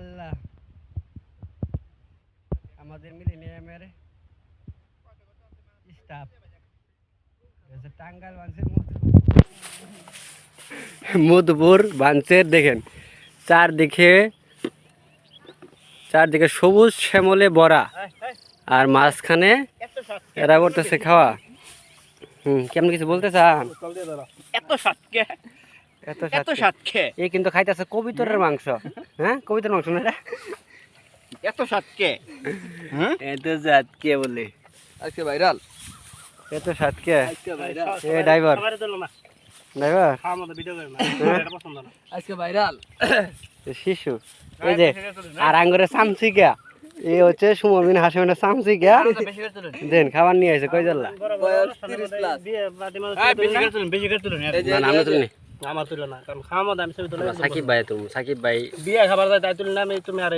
আল্লাহ আমাদের মিলেনিয়ামের স্টাফ টাঙ্গাইল বাঞ্চের মধুপুর বাঞ্চের দেখেন চারদিকে সবুজ শ্যামলে ভরা আর মাঝখানে এরা করতেছে খাওয়া। কেমন কিছু বলতে চান? এই কিন্তু খাইতেছে কবিতরের মাংস। হ্যাঁ, কবিতর মাংস না, এত সাতকে বলে আজকে ভাইরাল, এত সাতকে। ড্রাইভার আজকে ভাইরাল শিশু এই যে আর আঙ্গুরে চামচিকা এই হচ্ছে সুমবিন হাসিমের চামচিকা দেন খাবার নিয়ে আসে কই জাল্লা সাকিব ভাই বিয়ে খাবার তাই তুলি না তুমি আর